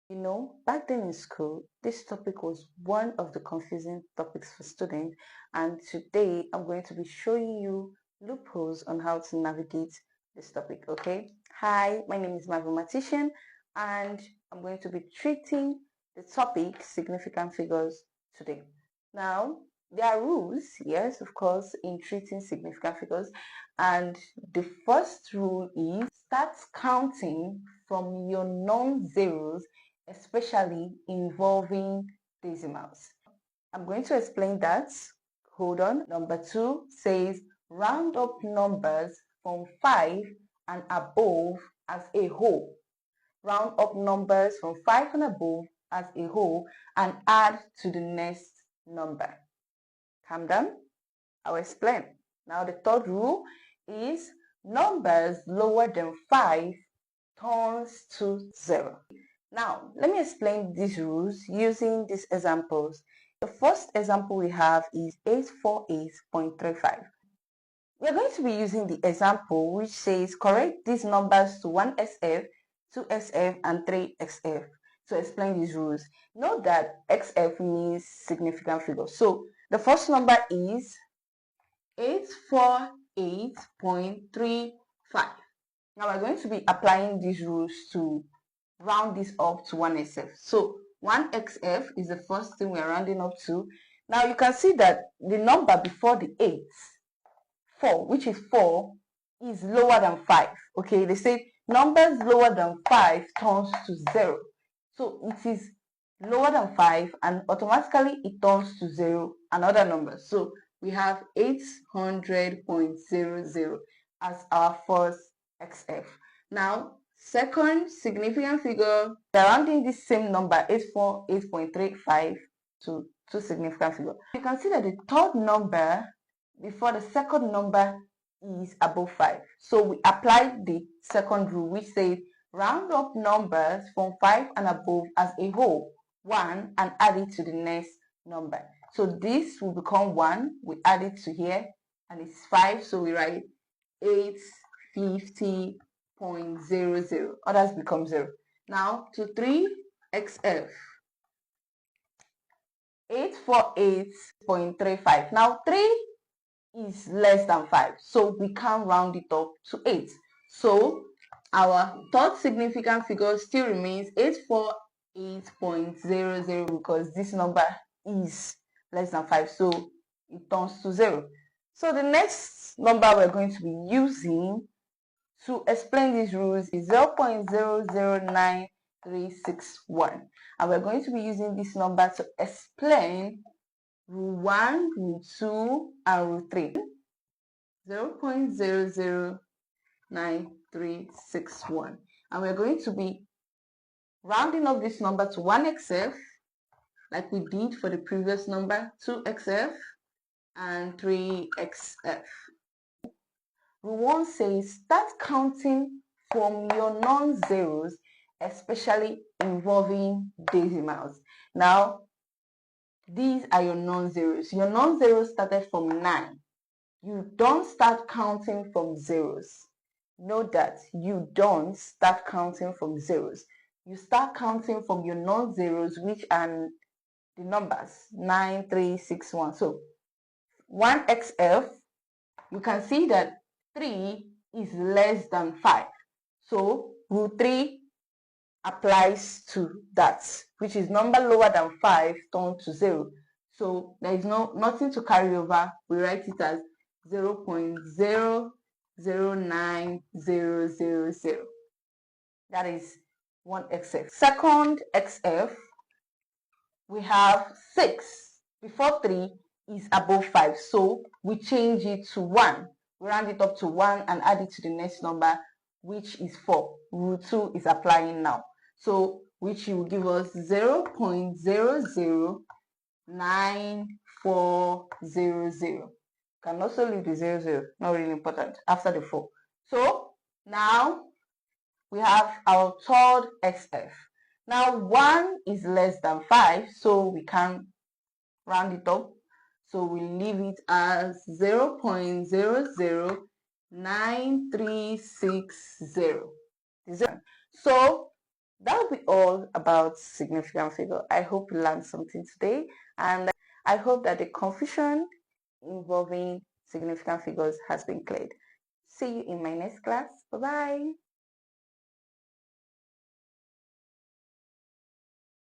You know, back then in school, this topic was one of the confusing topics for students, and today I'm going to be showing you loopholes on how to navigate this topic, okay? Hi, my name is Mathematician, and I'm going to be treating the topic significant figures today. Now, there are rules, yes, of course, in treating significant figures, and the first rule is start counting from your non-zeros, especially involving decimals. I'm going to explain that. Hold on. Number 2 says round up numbers from 5 and above as a whole. Round up numbers from 5 and above as a whole and add to the next number. Calm down. I'll explain. Now the third rule is numbers lower than 5 turns to 0. Now, let me explain these rules using these examples. The first example we have is 848.35. We are going to be using the example which says correct these numbers to 1xf, 2xf, and 3xf to explain these rules. Note that xf means significant figure. So the first number is 848.35. Now we're going to be applying these rules to round this up to 1xf. So 1xf is the first thing we're rounding up to. Now you can see that the number before the 8, 4, which is 4, is lower than 5. Okay, they say numbers lower than 5 turns to 0. So it is lower than 5 and automatically it turns to 0, another number. So we have 800.00 as our first xf. Now, second significant figure, surrounding this same number, 848.35 to two significant figure. You can see that the third number before the second number is above 5. So we apply the second rule, which says round up numbers from 5 and above as a whole, 1, and add it to the next number. So this will become 1, we add it to here, and it's 5, so we write 850.00. Others become 0. Now to 3xf. 848.35. Now 3 is less than 5, so we can round it up to 8. So our third significant figure still remains 848.00 because this number is less than 5, so it turns to 0. So the next number we're going to be using to explain these rules is 0.009361, and we're going to be using this number to explain rule 1, rule 2, and rule 3. 0.009361, and we're going to be rounding up this number to 1xf like we did for the previous number, 2xf, and 3xf. Rule 1 says start counting from your non-zeros, especially involving decimals. Now, these are your non-zeros. Your non-zeros started from 9. You don't start counting from zeros. Note that you don't start counting from zeros. You start counting from your non-zeros, which are the numbers 9, 3, 6, 1. So 1xf, you can see that 3 is less than 5. So rule 3 applies to that, which is number lower than 5 turned to 0. So there is nothing to carry over. We write it as 0.009000. That is 1xf. Second xf, we have 6. Before 3 is above 5, so we change it to 1. We round it up to 1 and add it to the next number, which is 4. Rule 2 is applying now. So which will give us 0.009400. Can also leave the 00, not really important, after the 4. So now we have our third xf. Now 1 is less than 5, so we can round it up. So we leave it as 0.009360. So that'll be all about significant figure. I hope you learned something today, and I hope that the confusion involving significant figures has been cleared. See you in my next class. Bye bye.